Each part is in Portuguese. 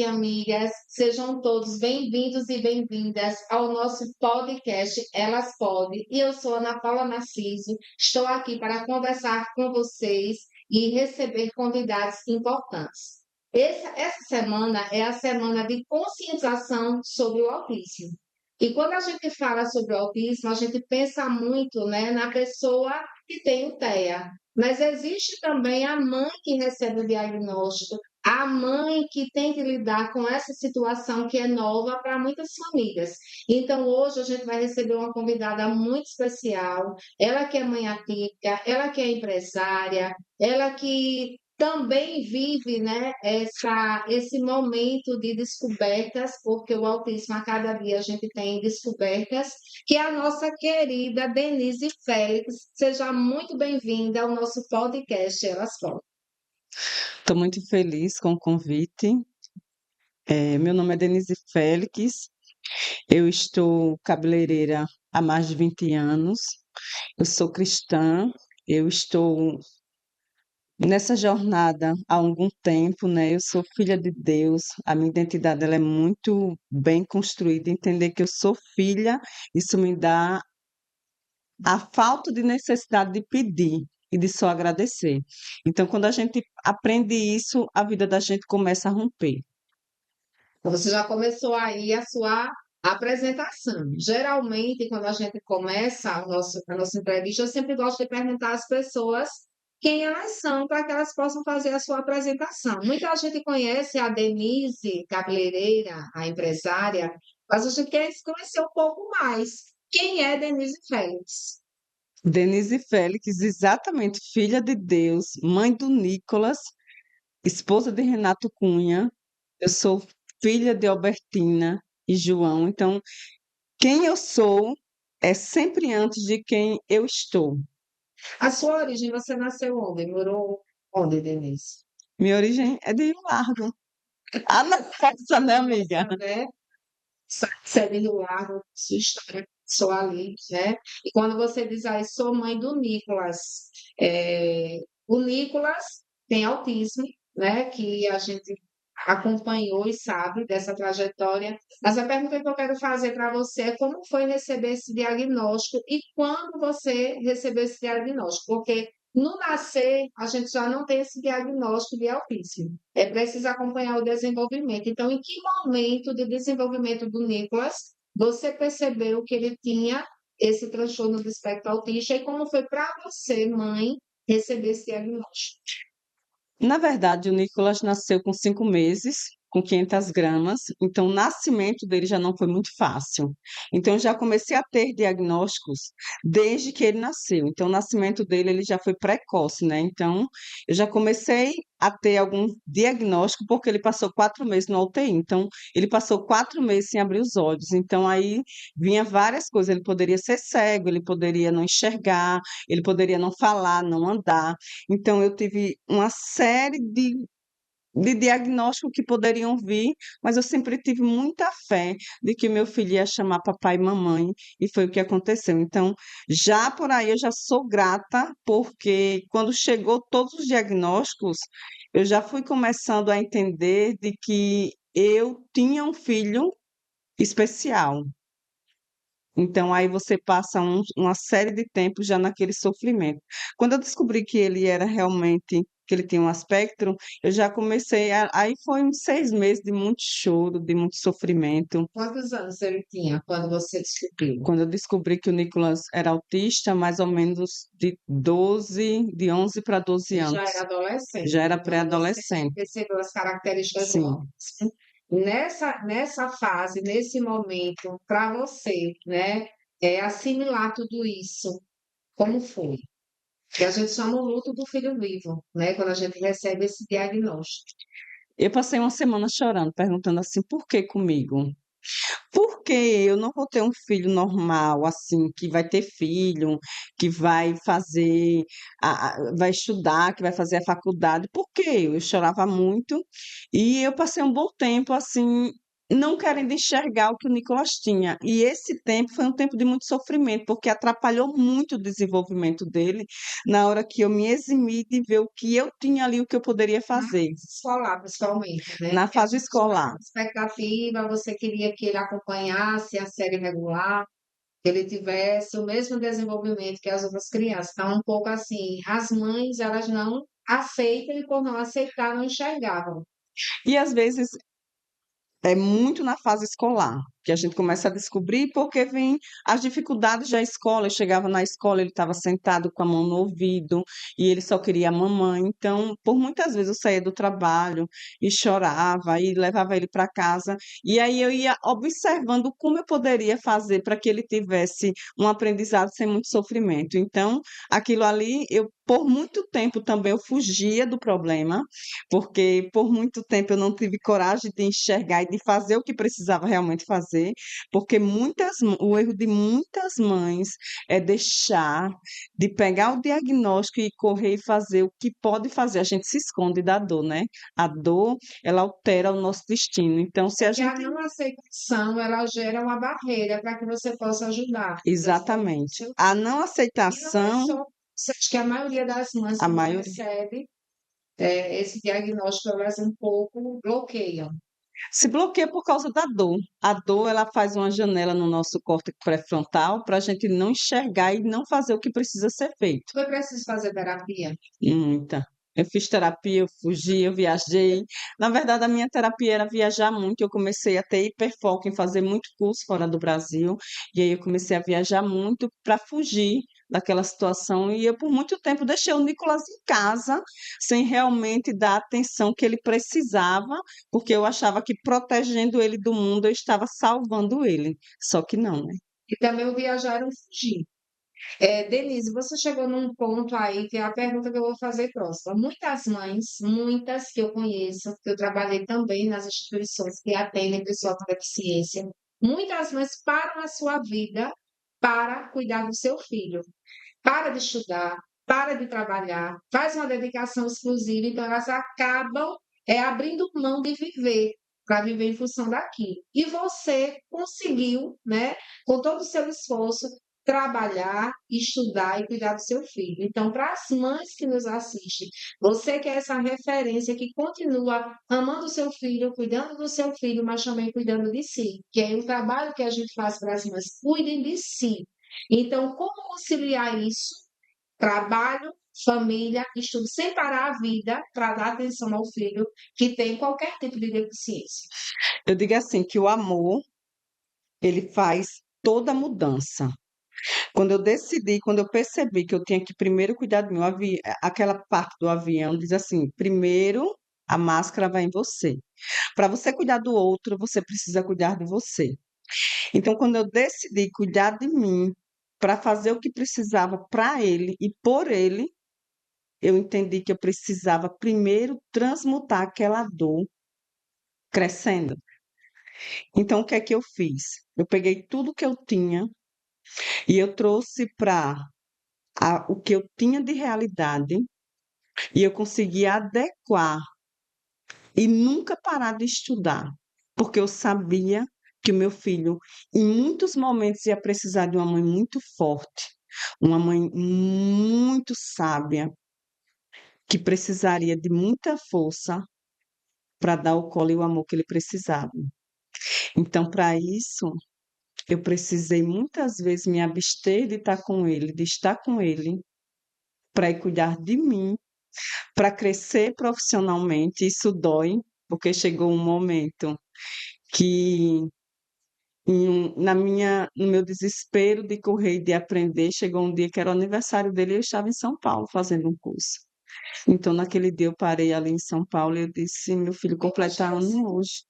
amigas, sejam todos bem-vindos e bem-vindas ao nosso podcast Elas Podem. E eu sou Ana Paula Narciso, estou aqui para conversar com vocês e receber convidados importantes. Essa semana é a semana de conscientização sobre o autismo. E quando a gente fala sobre o autismo, a gente pensa muito, né, na pessoa que tem o TEA. Mas existe também a mãe que recebe o diagnóstico, a mãe que tem que lidar com essa situação que é nova para muitas famílias. Então, hoje a gente vai receber uma convidada muito especial, ela que é mãe atípica, ela que é empresária, ela que também vive, né, esse momento de descobertas, porque o autismo, a cada dia a gente tem descobertas, que é a nossa querida Denise Félix. Seja muito bem-vinda ao nosso podcast Elas Podem. Estou muito feliz com o convite. Meu nome é Denise Félix, eu estou cabeleireira há mais de 20 anos, eu sou cristã, eu estou nessa jornada há algum tempo, né? Eu sou filha de Deus, a minha identidade ela é muito bem construída, entender que eu sou filha, isso me dá a falta de necessidade de pedir e de só agradecer. Então, quando a gente aprende isso, a vida da gente começa a romper. Você já começou aí a sua apresentação. Geralmente, quando a gente começa a nossa entrevista, eu sempre gosto de perguntar às pessoas quem elas são para que elas possam fazer a sua apresentação. Muita gente conhece a Denise, cabeleireira, a empresária, mas a gente quer conhecer um pouco mais. Quem é Denise Félix? Denise Félix, exatamente filha de Deus, mãe do Nicolas, esposa de Renato Cunha. Eu sou filha de Albertina e João. Então, quem eu sou é sempre antes de quem eu estou. A sua origem, você nasceu onde? Morou onde, Denise? Minha origem é de Rio Largo. Ah, nossa, né, amiga? Né? Segue do lado, sua história, sou ali, né? E quando você diz, aí, sou mãe do Nicolas, o Nicolas tem autismo, né? Que a gente acompanhou e sabe dessa trajetória. Mas a pergunta que eu quero fazer para você é como foi receber esse diagnóstico e quando você recebeu esse diagnóstico? Porque no nascer, a gente já não tem esse diagnóstico de autismo. É preciso acompanhar o desenvolvimento. Então, em que momento de desenvolvimento do Nicolas você percebeu que ele tinha esse transtorno do espectro autista e como foi para você, mãe, receber esse diagnóstico? Na verdade, o Nicolas nasceu com 5 meses, com 500 gramas, então o nascimento dele já não foi muito fácil. Então, eu já comecei a ter diagnósticos desde que ele nasceu. Então, o nascimento dele ele já foi precoce, né? Então, eu já comecei a ter algum diagnóstico porque ele passou 4 meses no UTI. Então, ele passou 4 meses sem abrir os olhos. Então, aí vinha várias coisas. Ele poderia ser cego, ele poderia não enxergar, ele poderia não falar, não andar. Então, eu tive uma série de diagnósticos que poderiam vir, mas eu sempre tive muita fé de que meu filho ia chamar papai e mamãe, e foi o que aconteceu. Então, já por aí eu já sou grata, porque quando chegou todos os diagnósticos, eu já fui começando a entender de que eu tinha um filho especial. Então, aí você passa uma série de tempo já naquele sofrimento. Quando eu descobri que ele era realmente, que ele tinha um aspecto, eu já comecei, aí foi uns 6 meses de muito choro, de muito sofrimento. Quantos anos ele tinha quando você descobriu? Quando eu descobri que o Nicolas era autista, mais ou menos de 11 para 12 Ele já anos. era adolescente, Já era então você pré-adolescente. percebeu as características do Sim. autismo. Nessa fase, nesse momento, para você, né, assimilar tudo isso, como foi? Que a gente chama o luto do filho vivo, né, quando a gente recebe esse diagnóstico. Eu passei uma semana chorando, perguntando assim, por que comigo? Porque eu não vou ter um filho normal, assim, que vai ter filho, que vai fazer, vai estudar, que vai fazer a faculdade. Por quê? Eu chorava muito e eu passei um bom tempo, assim, não querendo enxergar o que o Nicolas tinha. E esse tempo foi um tempo de muito sofrimento, porque atrapalhou muito o desenvolvimento dele na hora que eu me eximi de ver o que eu tinha ali, o que eu poderia Na fazer fase escolar, principalmente, né? na Porque a fase gente estava escolar. com expectativa, você queria que ele acompanhasse a série regular, que ele tivesse o mesmo desenvolvimento que as outras crianças. Então, um pouco assim, as mães, elas não aceitam e por não aceitar, não enxergavam. E às vezes é muito na fase escolar que a gente começa a descobrir, porque vem as dificuldades da escola. Eu chegava na escola, ele estava sentado com a mão no ouvido e ele só queria a mamãe. Então, por muitas vezes eu saía do trabalho e chorava e levava ele para casa. E aí eu ia observando como eu poderia fazer para que ele tivesse um aprendizado sem muito sofrimento. Então, aquilo ali, eu por muito tempo também eu fugia do problema, porque por muito tempo eu não tive coragem de enxergar e de fazer o que precisava realmente fazer, porque o erro de muitas mães é deixar de pegar o diagnóstico e correr e fazer o que pode fazer. A gente se esconde da dor, né? A dor, ela altera o nosso destino. Então, se a Que a gente. não aceitação, ela gera uma barreira para que você possa ajudar, desenvolver o Exatamente. seu A filho. não E não é aceitação, só, você acha que a maioria das mães, a quando maioria. recebe esse diagnóstico, elas um pouco bloqueiam. Se bloqueia por causa da dor. A dor, ela faz uma janela no nosso córtex pré-frontal para a gente não enxergar e não fazer o que precisa ser feito. Foi preciso fazer terapia. Muita. Eu fiz terapia, eu fugi, eu viajei. Na verdade, a minha terapia era viajar muito. Eu comecei a ter hiperfoco em fazer muito curso fora do Brasil. E aí eu comecei a viajar muito para fugir daquela situação. E eu, por muito tempo, deixei o Nicolas em casa, sem realmente dar a atenção que ele precisava, porque eu achava que protegendo ele do mundo, eu estava salvando ele. Só que não, né? E também o viajar e fugir. Denise, você chegou num ponto aí que é a pergunta que eu vou fazer próxima. Muitas mães, muitas que eu conheço, que eu trabalhei também nas instituições que atendem pessoas com deficiência, muitas mães param a sua vida para cuidar do seu filho. Para de estudar, para de trabalhar, faz uma dedicação exclusiva, então elas acabam abrindo mão de viver, para viver em função daquilo. E você conseguiu, né, com todo o seu esforço, trabalhar, estudar e cuidar do seu filho. Então, para as mães que nos assistem, você que é essa referência que continua amando o seu filho, cuidando do seu filho, mas também cuidando de si, que é o trabalho que a gente faz para as mães, cuidem de si. Então, como conciliar isso? Trabalho, família, estudo, sem parar a vida para dar atenção ao filho que tem qualquer tipo de deficiência. Eu digo assim, que o amor, ele faz toda a mudança. Quando eu percebi que eu tinha que primeiro cuidar do aquela parte do avião diz assim: primeiro a máscara vai em você. Para você cuidar do outro, você precisa cuidar de você. Então, quando eu decidi cuidar de mim, para fazer o que precisava para ele e por ele, eu entendi que eu precisava primeiro transmutar aquela dor crescendo. Então, o que é que eu fiz? Eu peguei tudo que eu tinha e eu trouxe para o que eu tinha de realidade e eu consegui adequar e nunca parar de estudar, porque eu sabia que o meu filho, em muitos momentos, ia precisar de uma mãe muito forte, uma mãe muito sábia, que precisaria de muita força para dar o colo e o amor que ele precisava. Então, para isso, eu precisei muitas vezes me abster de estar com ele, de estar com ele, para ir cuidar de mim, para crescer profissionalmente. Isso dói, porque chegou um momento que no meu desespero de correr e de aprender, chegou um dia que era o aniversário dele e eu estava em São Paulo fazendo um curso. Então, naquele dia eu parei ali em São Paulo e eu disse, meu filho completar ano hoje.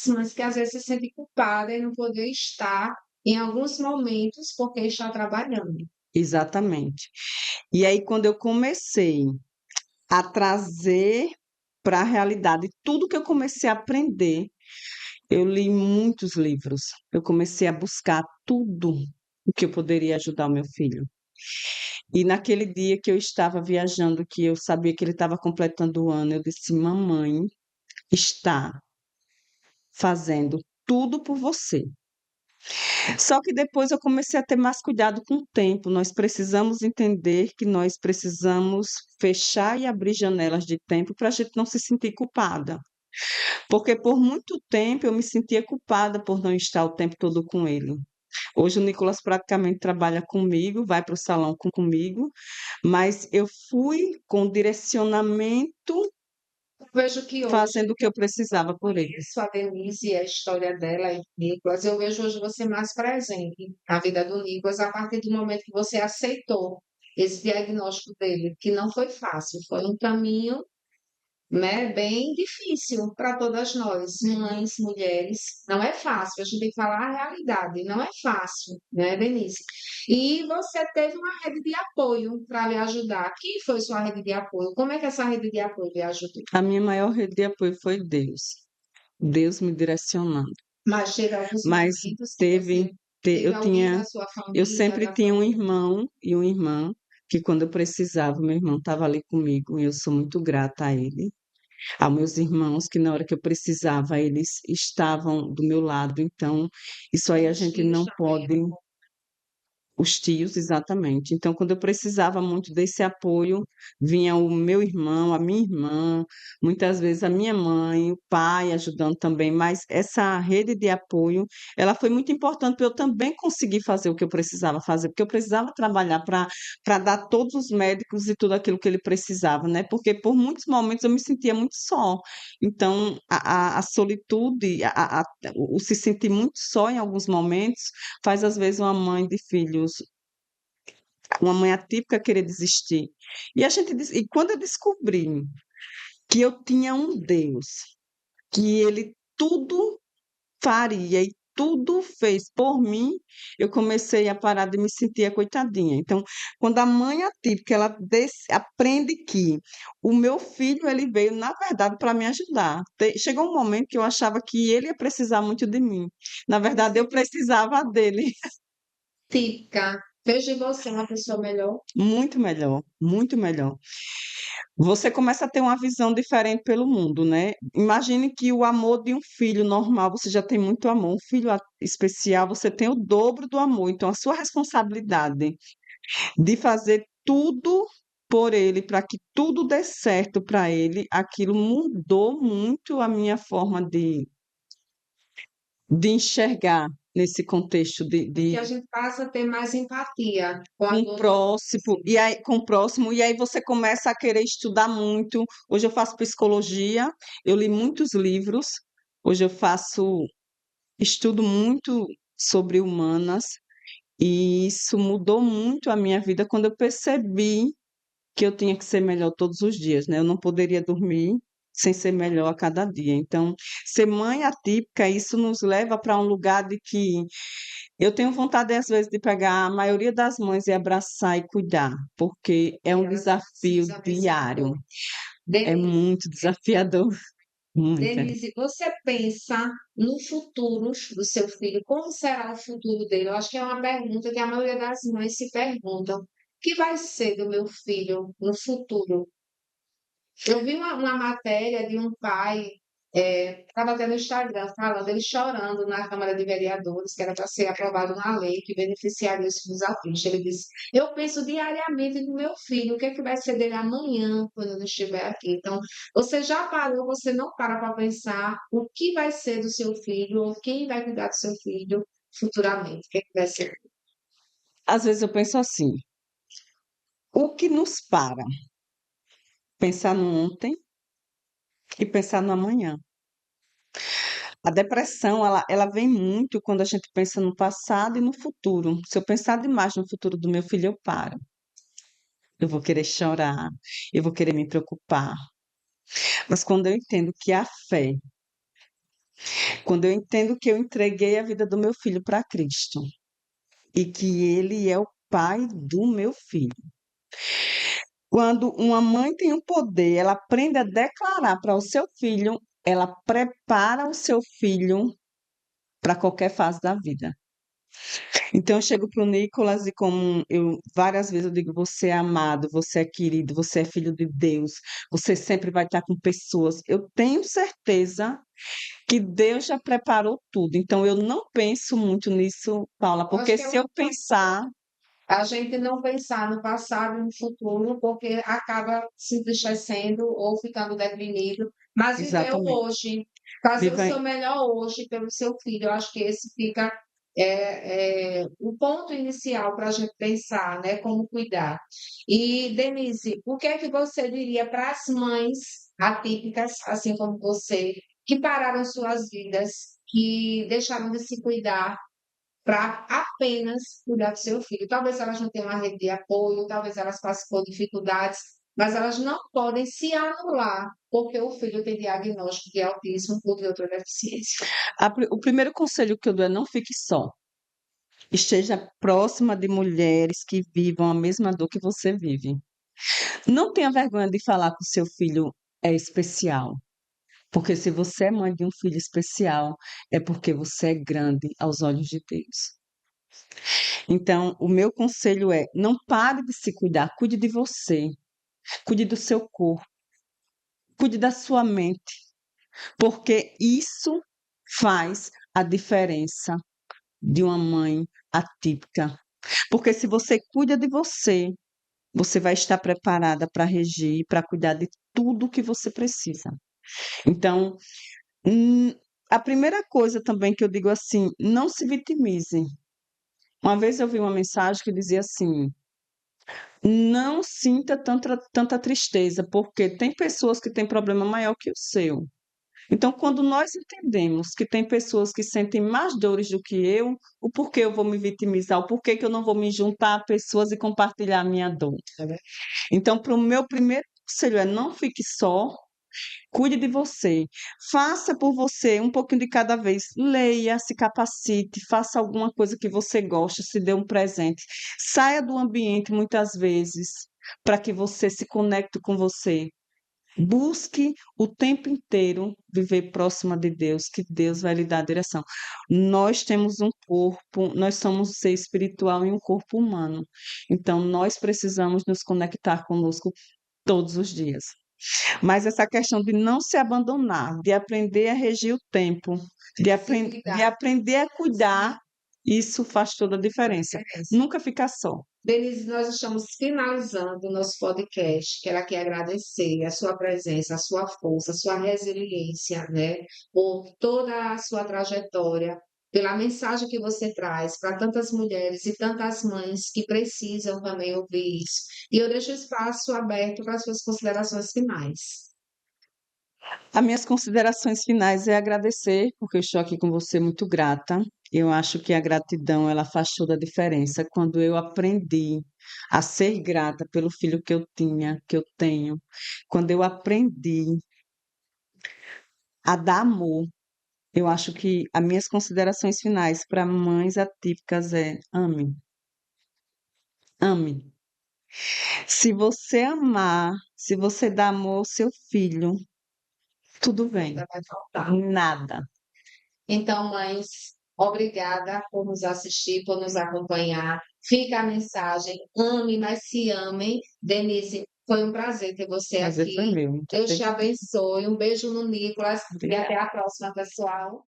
Mas que às vezes se sente culpada em não poder estar em alguns momentos porque está trabalhando. Exatamente. E aí, quando eu comecei a trazer para a realidade tudo que eu comecei a aprender, eu li muitos livros. Eu comecei a buscar tudo o que eu poderia ajudar o meu filho. E naquele dia que eu estava viajando, que eu sabia que ele estava completando o ano, eu disse: Mamãe está fazendo tudo por você. Só que depois eu comecei a ter mais cuidado com o tempo. Nós precisamos entender que nós precisamos fechar e abrir janelas de tempo para a gente não se sentir culpada. Porque por muito tempo eu me sentia culpada por não estar o tempo todo com ele. Hoje o Nicolas praticamente trabalha comigo, vai para o salão comigo, mas eu fui com direcionamento Vejo que hoje fazendo o que eu precisava por ele. conheço a Denise e a história dela e do Nicolas. Eu vejo hoje você mais presente na vida do Nicolas a partir do momento que você aceitou esse diagnóstico dele, que não foi fácil, foi um caminho, né, bem difícil para todas nós, mães, mulheres. Não é fácil, a gente tem que falar a realidade, não é fácil, né, Denise? E você teve uma rede de apoio para lhe ajudar. Quem foi sua rede de apoio? Como é que essa rede de apoio lhe ajudou? A minha maior rede de apoio foi Deus. Deus me direcionando. Mas teve alguns Mas momentos que você teve, teve eu alguém tinha, da sua eu família, sempre da tinha um família. irmão e uma irmã que quando eu precisava, meu irmão estava ali comigo e eu sou muito grata a ele. A meus irmãos que na hora que eu precisava, eles estavam do meu lado. Então, isso aí a Os gente tios não também. pode. Os tios, exatamente. Então, quando eu precisava muito desse apoio, vinha o meu irmão, a minha irmã, muitas vezes a minha mãe, o pai ajudando também, mas essa rede de apoio, ela foi muito importante para eu também conseguir fazer o que eu precisava fazer, porque eu precisava trabalhar para dar todos os médicos e tudo aquilo que ele precisava, né? Porque por muitos momentos eu me sentia muito só. Então, a solitude, o se sentir muito só em alguns momentos, faz às vezes uma mãe de filhos, uma mãe atípica querer desistir. E quando eu descobri que eu tinha um Deus, que ele tudo faria e tudo fez por mim, eu comecei a parar de me sentir a coitadinha. Então, quando a mãe atípica ela aprende que o meu filho ele veio na verdade para me ajudar. Chegou um momento que eu achava que ele ia precisar muito de mim. Na verdade, eu precisava dele. Típica. Fez de você uma pessoa melhor. Muito melhor, muito melhor. Você começa a ter uma visão diferente pelo mundo, né? Imagine que o amor de um filho normal, você já tem muito amor. Um filho especial, você tem o dobro do amor. Então, a sua responsabilidade de fazer tudo por ele, para que tudo dê certo para ele, aquilo mudou muito a minha forma de enxergar nesse contexto Que a gente passa a ter mais empatia com a com o dor do próximo, próximo. e aí, com o próximo, e aí você começa a querer estudar muito. Hoje eu faço psicologia, eu li muitos livros, hoje eu estudo muito sobre humanas, e isso mudou muito a minha vida quando eu percebi que eu tinha que ser melhor todos os dias, né? Eu não poderia dormir sem ser melhor a cada dia. Então, ser mãe atípica, isso nos leva para um lugar de que eu tenho vontade, às vezes, de pegar a maioria das mães e abraçar e cuidar, porque é E um elas desafio precisam desse diário. apoio. É Denise, muito desafiador, muito. Denise, você pensa no futuro do seu filho? Como será o futuro dele? Eu acho que é uma pergunta que a maioria das mães se perguntam. O que vai ser do meu filho no futuro? Eu vi uma matéria de um pai, estava até no Instagram, falando, ele chorando na Câmara de Vereadores, que era para ser aprovada uma lei que beneficiaria os filhos autistas. Ele disse: Eu penso diariamente no meu filho, o que é que vai ser dele amanhã, quando eu não estiver aqui. Então, você já parou, você não para pensar o que vai ser do seu filho, ou quem vai cuidar do seu filho futuramente, o que é que vai ser? Às vezes eu penso assim, o que nos para? Pensar no ontem e pensar no amanhã. A depressão, ela vem muito quando a gente pensa no passado e no futuro. Se eu pensar demais no futuro do meu filho, eu paro. Eu vou querer chorar, eu vou querer me preocupar. Mas quando eu entendo que a fé, quando eu entendo que eu entreguei a vida do meu filho para Cristo e que ele é o pai do meu filho. Quando uma mãe tem o poder, ela aprende a declarar para o seu filho, ela prepara o seu filho para qualquer fase da vida. Então eu chego pro Nicolas e como eu várias vezes eu digo, você é amado, você é querido, você é filho de Deus, você sempre vai estar com pessoas. Eu tenho certeza que Deus já preparou tudo. Então eu não penso muito nisso, Paula, Eu acho porque que é se eu pensar, a gente não pensar no passado e no futuro, porque acaba se entristecendo ou ficando deprimido, mas viver o exatamente, hoje, fazer o viva seu melhor hoje pelo seu filho. Eu acho que esse fica o ponto inicial para a gente pensar, né, como cuidar. E, Denise, o que é que você diria para as mães atípicas, assim como você, que pararam suas vidas, que deixaram de se cuidar para apenas cuidar do seu filho? Talvez elas não tenham uma rede de apoio, talvez elas passem por dificuldades, mas elas não podem se anular porque o filho tem diagnóstico de autismo ou de outra deficiência. o primeiro conselho que eu dou é não fique só. Esteja próxima de mulheres que vivam a mesma dor que você vive. Não tenha vergonha de falar que o seu filho é especial. Porque se você é mãe de um filho especial, é porque você é grande aos olhos de Deus. Então, o meu conselho é: não pare de se cuidar, cuide de você, cuide do seu corpo, cuide da sua mente, porque isso faz a diferença de uma mãe atípica. Porque se você cuida de você, você vai estar preparada para regir, para cuidar de tudo que você precisa. Então, Hum, a primeira coisa também que eu digo assim, não se vitimize. Uma vez eu vi uma mensagem que dizia assim: não sinta tanta tristeza, porque tem pessoas que têm problema maior que o seu. Então, quando nós entendemos que tem pessoas que sentem mais dores do que eu, o porquê eu vou me vitimizar, o porquê que eu não vou me juntar a pessoas e compartilhar a minha dor. Então, para o meu primeiro conselho é não fique só, cuide de você. Faça por você um pouquinho de cada vez. Leia, se capacite, faça alguma coisa que você gosta, se dê um presente. Saia do ambiente muitas vezes para que você se conecte com você. Busque o tempo inteiro viver próxima de Deus, que Deus vai lhe dar a direção. Nós temos um corpo, nós somos um ser espiritual e um corpo humano. Então, nós precisamos nos conectar conosco todos os dias. Mas essa questão de não se abandonar, de aprender a regir o tempo, Se de cuidar. aprender a cuidar, isso faz toda a diferença. Nunca ficar só. Denise, nós estamos finalizando o nosso podcast. Quero aqui agradecer a sua presença, a sua força, a sua resiliência, né? Por toda a sua trajetória, pela mensagem que você traz para tantas mulheres e tantas mães que precisam também ouvir isso. E eu deixo o espaço aberto para as suas considerações finais. As minhas considerações finais é agradecer, porque eu estou aqui com você muito grata. Eu acho que a gratidão ela faz toda a diferença. Quando eu aprendi a ser grata pelo filho que eu tinha, que eu tenho, quando eu aprendi a dar amor, eu acho que as minhas considerações finais para mães atípicas é ame, ame. Se você amar, se você dá amor ao seu filho, tudo bem. Nada vai faltar. Nada. Então, mães, obrigada por nos assistir, por nos acompanhar. Fica a mensagem, ame, mas se amem. Denise, foi um prazer ter você Prazer foi aqui. meu. Muito Deus te abençoe. Um beijo no Nicolas e obrigada. até a próxima, pessoal.